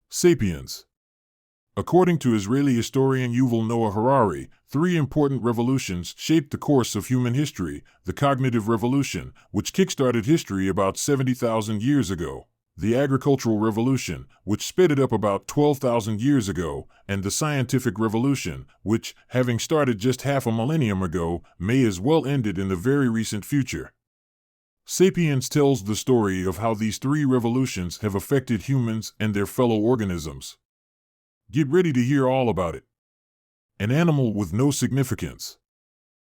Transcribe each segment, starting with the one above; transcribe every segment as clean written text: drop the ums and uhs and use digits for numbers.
Sapiens. According to Israeli historian Yuval Noah Harari, three important revolutions shaped the course of human history: the cognitive revolution, which kickstarted history about 70,000 years ago; the agricultural revolution, which sped it up about 12,000 years ago; and the scientific revolution, which, having started just half a millennium ago, may as well ended in the very recent future. Sapiens tells the story of how these three revolutions have affected humans and their fellow organisms. Get ready to hear all about it. An animal with no significance.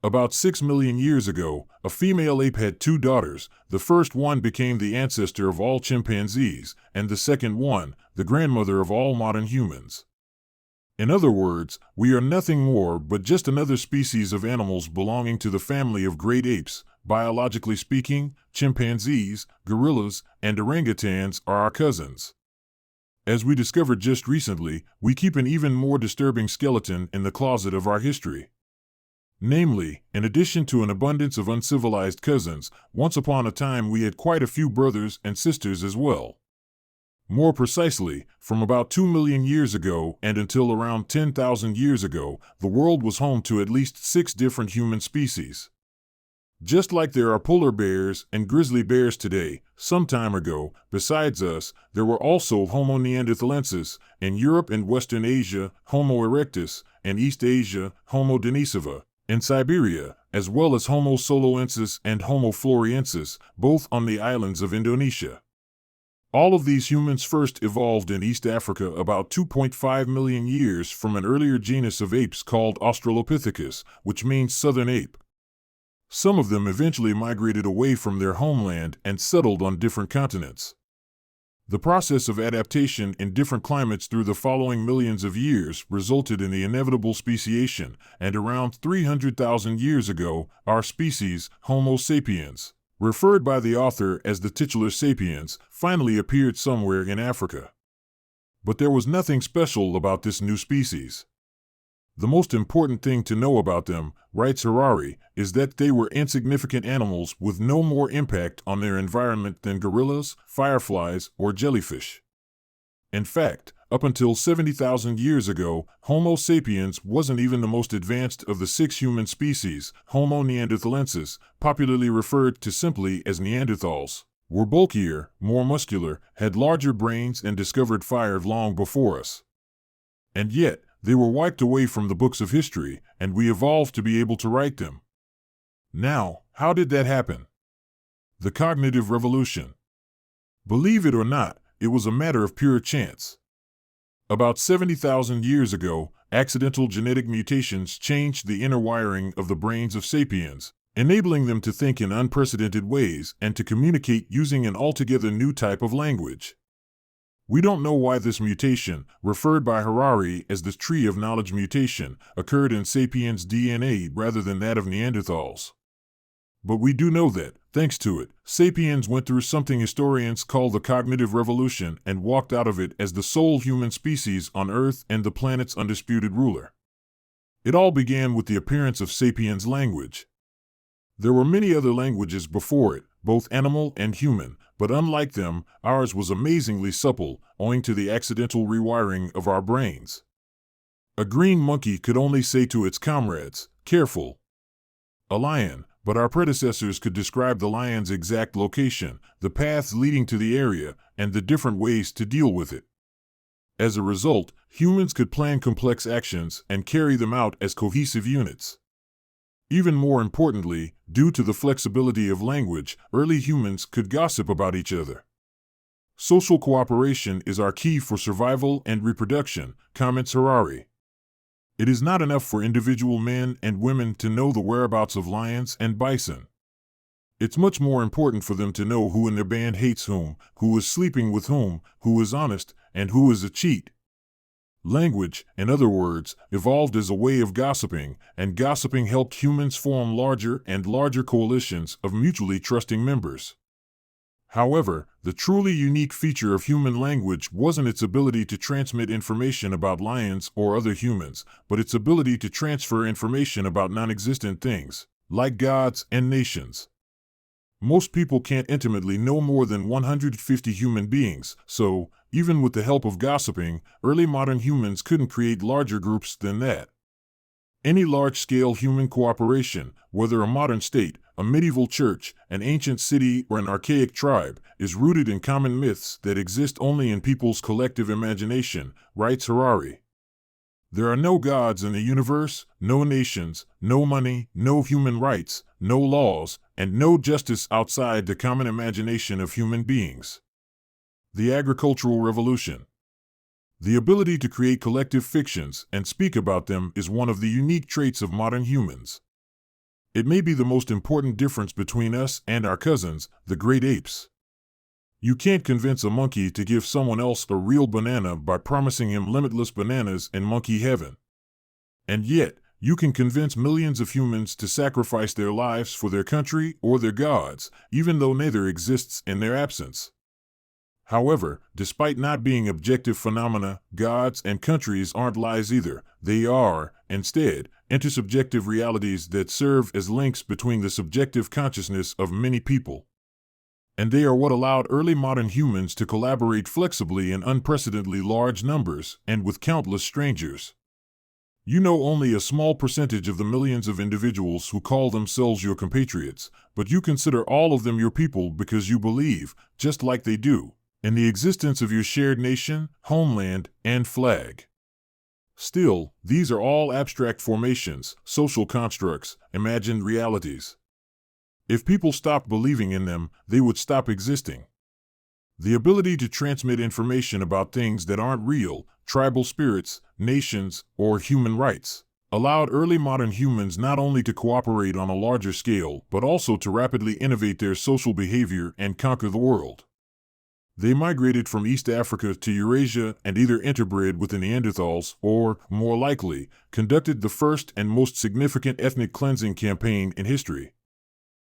About 6 million years ago, a female ape had two daughters. The first one became the ancestor of all chimpanzees, and the second one, the grandmother of all modern humans. In other words, we are nothing more but just another species of animals belonging to the family of great apes. Biologically speaking, chimpanzees, gorillas, and orangutans are our cousins. As we discovered just recently, we keep an even more disturbing skeleton in the closet of our history. Namely, in addition to an abundance of uncivilized cousins, once upon a time we had quite a few brothers and sisters as well. More precisely, from about 2 million years ago and until around 10,000 years ago, the world was home to at least 6 different human species. Just like there are polar bears and grizzly bears today, some time ago, besides us, there were also Homo neanderthalensis, in Europe and Western Asia, Homo erectus, and East Asia, Homo denisova, in Siberia, as well as Homo soloensis and Homo floresiensis, both on the islands of Indonesia. All of these humans first evolved in East Africa about 2.5 million years from an earlier genus of apes called Australopithecus, which means southern ape. Some of them eventually migrated away from their homeland and settled on different continents. The process of adaptation in different climates through the following millions of years resulted in the inevitable speciation, and around 300,000 years ago, our species, Homo sapiens, referred by the author as the titular sapiens, finally appeared somewhere in Africa. But there was nothing special about this new species. The most important thing to know about them, writes Harari, is that they were insignificant animals with no more impact on their environment than gorillas, fireflies, or jellyfish. In fact, up until 70,000 years ago, Homo sapiens wasn't even the most advanced of the 6 human species. Homo neanderthalensis, popularly referred to simply as Neanderthals, were bulkier, more muscular, had larger brains, and discovered fire long before us. And yet, they were wiped away from the books of history, and we evolved to be able to write them. Now, how did that happen? The cognitive revolution. Believe it or not, it was a matter of pure chance. About 70,000 years ago, accidental genetic mutations changed the inner wiring of the brains of sapiens, enabling them to think in unprecedented ways and to communicate using an altogether new type of language. We don't know why this mutation, referred by Harari as the tree of knowledge mutation, occurred in sapiens' DNA rather than that of Neanderthals. But we do know that, thanks to it, sapiens went through something historians call the cognitive revolution and walked out of it as the sole human species on Earth and the planet's undisputed ruler. It all began with the appearance of sapiens' language. There were many other languages before it, both animal and human, but unlike them, ours was amazingly supple, owing to the accidental rewiring of our brains. A green monkey could only say to its comrades, "Careful." A lion, but our predecessors could describe the lion's exact location, the paths leading to the area, and the different ways to deal with it. As a result, humans could plan complex actions and carry them out as cohesive units. Even more importantly, due to the flexibility of language, early humans could gossip about each other. Social cooperation is our key for survival and reproduction, comments Harari. It is not enough for individual men and women to know the whereabouts of lions and bison. It's much more important for them to know who in their band hates whom, who is sleeping with whom, who is honest, and who is a cheat. Language, in other words, evolved as a way of gossiping, and gossiping helped humans form larger and larger coalitions of mutually trusting members. However, the truly unique feature of human language wasn't its ability to transmit information about lions or other humans, but its ability to transfer information about non-existent things, like gods and nations. Most people can't intimately know more than 150 human beings, so, even with the help of gossiping, early modern humans couldn't create larger groups than that. Any large-scale human cooperation, whether a modern state, a medieval church, an ancient city, or an archaic tribe, is rooted in common myths that exist only in people's collective imagination, writes Harari. There are no gods in the universe, no nations, no money, no human rights, no laws, and no justice outside the common imagination of human beings. The Agricultural Revolution. The ability to create collective fictions and speak about them is one of the unique traits of modern humans. It may be the most important difference between us and our cousins, the great apes. You can't convince a monkey to give someone else a real banana by promising him limitless bananas in monkey heaven. And yet, you can convince millions of humans to sacrifice their lives for their country or their gods, even though neither exists in their absence. However, despite not being objective phenomena, gods and countries aren't lies either. They are, instead, intersubjective realities that serve as links between the subjective consciousness of many people. And they are what allowed early modern humans to collaborate flexibly in unprecedentedly large numbers and with countless strangers. You know only a small percentage of the millions of individuals who call themselves your compatriots, but you consider all of them your people because you believe, just like they do, in the existence of your shared nation, homeland, and flag. Still, these are all abstract formations, social constructs, imagined realities. If people stopped believing in them, they would stop existing. The ability to transmit information about things that aren't real, tribal spirits, nations, or human rights, allowed early modern humans not only to cooperate on a larger scale, but also to rapidly innovate their social behavior and conquer the world. They migrated from East Africa to Eurasia and either interbred with the Neanderthals or, more likely, conducted the first and most significant ethnic cleansing campaign in history.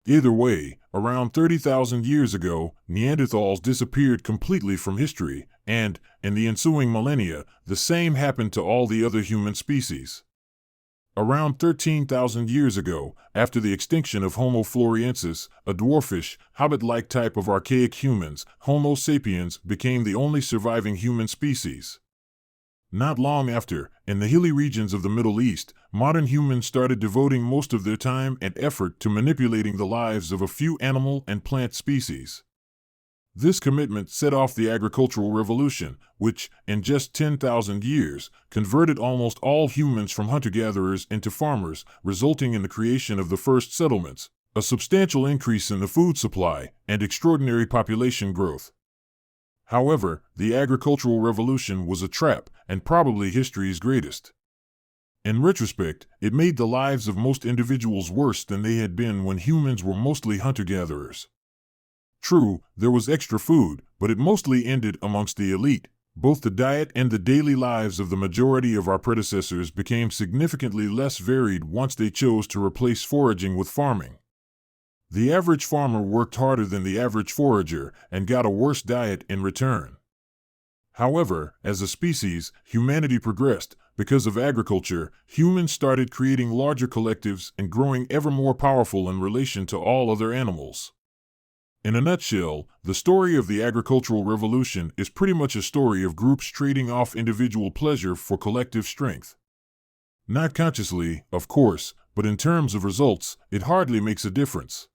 Either way, around 30,000 years ago, Neanderthals disappeared completely from history, and, in the ensuing millennia, the same happened to all the other human species. Around 13,000 years ago, after the extinction of Homo floresiensis, a dwarfish, hobbit-like type of archaic humans, Homo sapiens became the only surviving human species. Not long after, in the hilly regions of the Middle East, modern humans started devoting most of their time and effort to manipulating the lives of a few animal and plant species. This commitment set off the agricultural revolution, which, in just 10,000 years, converted almost all humans from hunter-gatherers into farmers, resulting in the creation of the first settlements, a substantial increase in the food supply, and extraordinary population growth. However, the agricultural revolution was a trap, and probably history's greatest. In retrospect, it made the lives of most individuals worse than they had been when humans were mostly hunter-gatherers. True, there was extra food, but it mostly ended amongst the elite. Both the diet and the daily lives of the majority of our predecessors became significantly less varied once they chose to replace foraging with farming. The average farmer worked harder than the average forager and got a worse diet in return. However, as a species, humanity progressed. Because of agriculture, humans started creating larger collectives and growing ever more powerful in relation to all other animals. In a nutshell, the story of the agricultural revolution is pretty much a story of groups trading off individual pleasure for collective strength. Not consciously, of course, but in terms of results, it hardly makes a difference.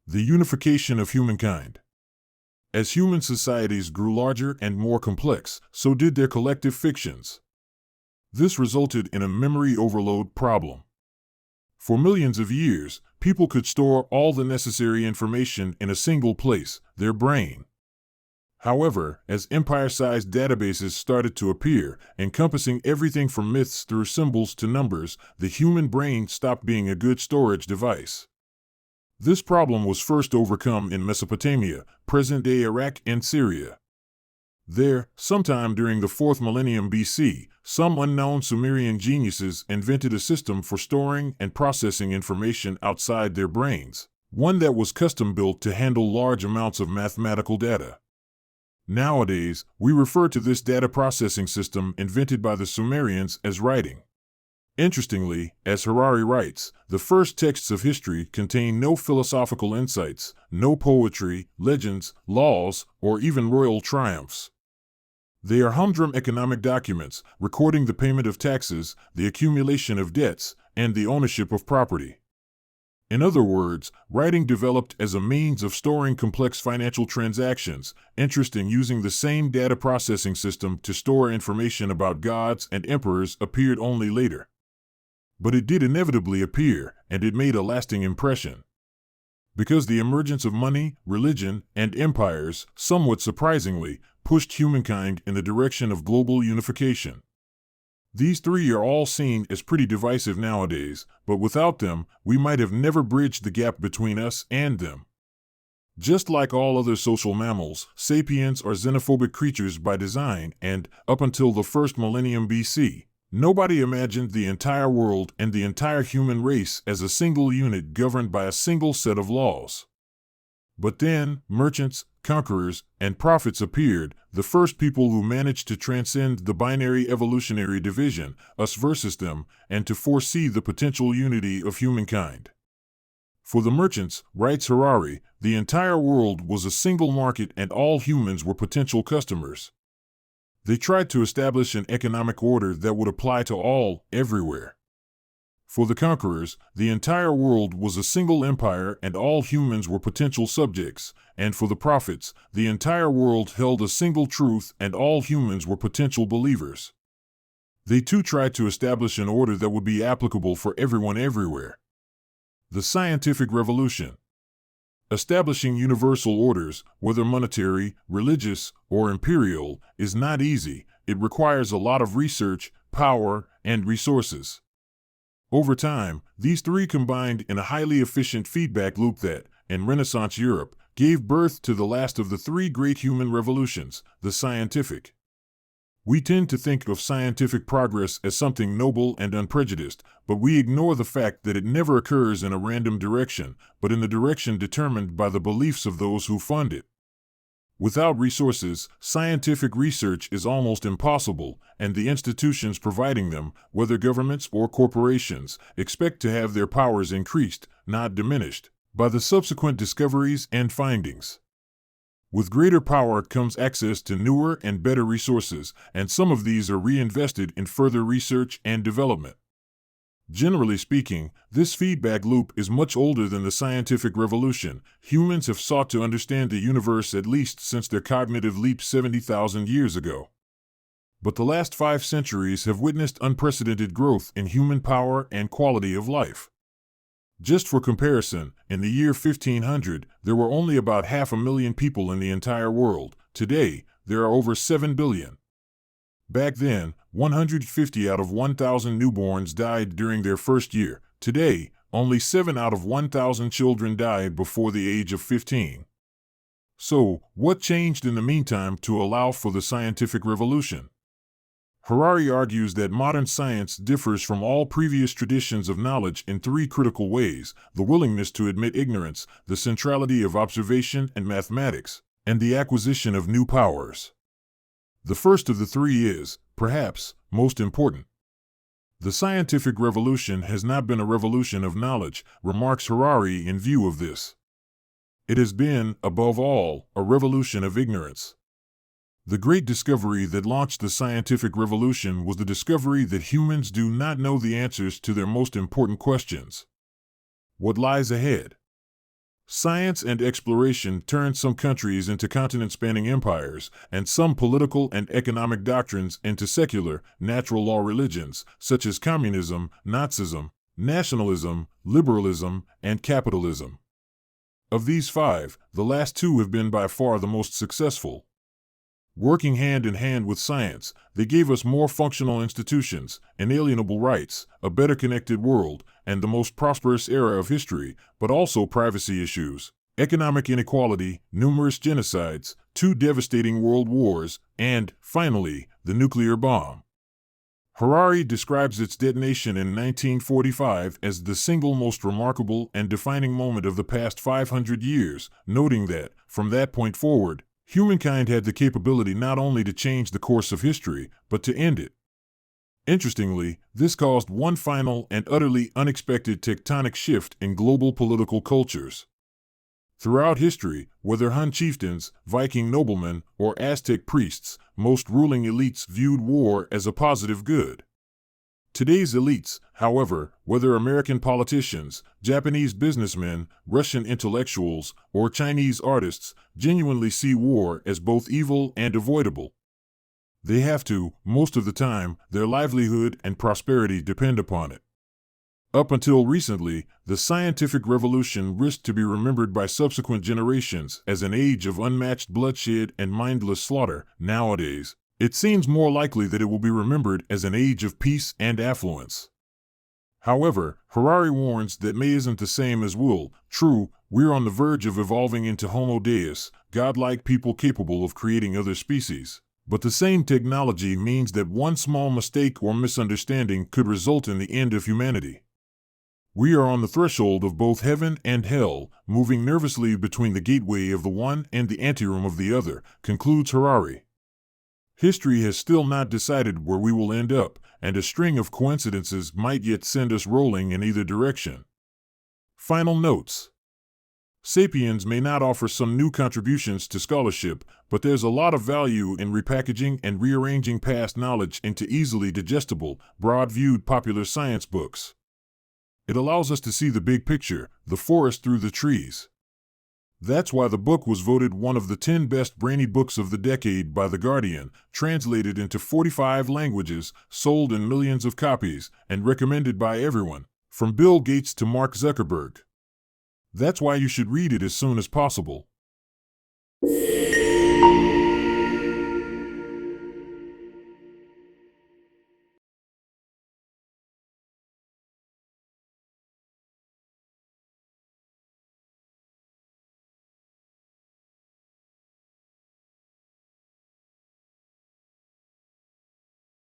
The unification of humankind. As human societies grew larger and more complex, so did their collective fictions. This resulted in a memory overload problem. For millions of years, people could store all the necessary information in a single place, their brain. However, as empire-sized databases started to appear, encompassing everything from myths through symbols to numbers, the human brain stopped being a good storage device. This problem was first overcome in Mesopotamia, present-day Iraq and Syria. There, sometime during the 4th millennium BC, some unknown Sumerian geniuses invented a system for storing and processing information outside their brains, one that was custom-built to handle large amounts of mathematical data. Nowadays, we refer to this data processing system invented by the Sumerians as writing. Interestingly, as Harari writes, the first texts of history contain no philosophical insights, no poetry, legends, laws, or even royal triumphs. They are humdrum economic documents, recording the payment of taxes, the accumulation of debts, and the ownership of property. In other words, writing developed as a means of storing complex financial transactions, interest in using the same data processing system to store information about gods and emperors appeared only later. But it did inevitably appear, and it made a lasting impression. Because the emergence of money, religion, and empires, somewhat surprisingly, pushed humankind in the direction of global unification. These three are all seen as pretty divisive nowadays, but without them, we might have never bridged the gap between us and them. Just like all other social mammals, sapiens are xenophobic creatures by design, and, up until the first millennium BC, nobody imagined the entire world and the entire human race as a single unit governed by a single set of laws. But then, merchants, conquerors, and prophets appeared, the first people who managed to transcend the binary evolutionary division, us versus them, and to foresee the potential unity of humankind. For the merchants, writes Harari, the entire world was a single market and all humans were potential customers. They tried to establish an economic order that would apply to all, everywhere. For the conquerors, the entire world was a single empire and all humans were potential subjects, and for the prophets, the entire world held a single truth and all humans were potential believers. They too tried to establish an order that would be applicable for everyone everywhere. The scientific revolution. Establishing universal orders, whether monetary, religious, or imperial, is not easy. It requires a lot of research, power, and resources. Over time, these three combined in a highly efficient feedback loop that, in Renaissance Europe, gave birth to the last of the three great human revolutions, the scientific. We tend to think of scientific progress as something noble and unprejudiced, but we ignore the fact that it never occurs in a random direction, but in the direction determined by the beliefs of those who fund it. Without resources, scientific research is almost impossible, and the institutions providing them, whether governments or corporations, expect to have their powers increased, not diminished, by the subsequent discoveries and findings. With greater power comes access to newer and better resources, and some of these are reinvested in further research and development. Generally speaking, this feedback loop is much older than the scientific revolution. Humans have sought to understand the universe at least since their cognitive leap 70,000 years ago. But the last 5 centuries have witnessed unprecedented growth in human power and quality of life. Just for comparison, in the year 1500, there were only about 500,000 people in the entire world. Today, there are over 7 billion. Back then, 150 out of 1,000 newborns died during their first year. Today, only 7 out of 1,000 children died before the age of 15. So, what changed in the meantime to allow for the scientific revolution? Harari argues that modern science differs from all previous traditions of knowledge in 3 critical ways: the willingness to admit ignorance, the centrality of observation and mathematics, and the acquisition of new powers. The first of the 3 is, perhaps, most important. The scientific revolution has not been a revolution of knowledge, remarks Harari in view of this. It has been, above all, a revolution of ignorance. The great discovery that launched the scientific revolution was the discovery that humans do not know the answers to their most important questions. What lies ahead? Science and exploration turned some countries into continent-spanning empires, and some political and economic doctrines into secular, natural law religions, such as communism, Nazism, nationalism, liberalism, and capitalism. Of these 5, the last 2 have been by far the most successful. Working hand in hand with science, they gave us more functional institutions, inalienable rights, a better connected world, and the most prosperous era of history, but also privacy issues, economic inequality, numerous genocides, 2 devastating world wars, and, finally, the nuclear bomb. Harari describes its detonation in 1945 as the single most remarkable and defining moment of the past 500 years, noting that, from that point forward, humankind had the capability not only to change the course of history, but to end it. Interestingly, this caused one final and utterly unexpected tectonic shift in global political cultures. Throughout history, whether Han chieftains, Viking noblemen, or Aztec priests, most ruling elites viewed war as a positive good. Today's elites, however, whether American politicians, Japanese businessmen, Russian intellectuals, or Chinese artists, genuinely see war as both evil and avoidable. They have to, most of the time, their livelihood and prosperity depend upon it. Up until recently, the scientific revolution risked to be remembered by subsequent generations as an age of unmatched bloodshed and mindless slaughter. Nowadays, it seems more likely that it will be remembered as an age of peace and affluence. However, Harari warns that may isn't the same as will. True, we're on the verge of evolving into Homo Deus, godlike people capable of creating other species. But the same technology means that one small mistake or misunderstanding could result in the end of humanity. We are on the threshold of both heaven and hell, moving nervously between the gateway of the one and the anteroom of the other, concludes Harari. History has still not decided where we will end up, and a string of coincidences might yet send us rolling in either direction. Final notes. Sapiens may not offer some new contributions to scholarship, but there's a lot of value in repackaging and rearranging past knowledge into easily digestible, broad-viewed popular science books. It allows us to see the big picture, the forest through the trees. That's why the book was voted one of the 10 best brainy books of the decade by The Guardian, translated into 45 languages, sold in millions of copies, and recommended by everyone, from Bill Gates to Mark Zuckerberg. That's why you should read it as soon as possible.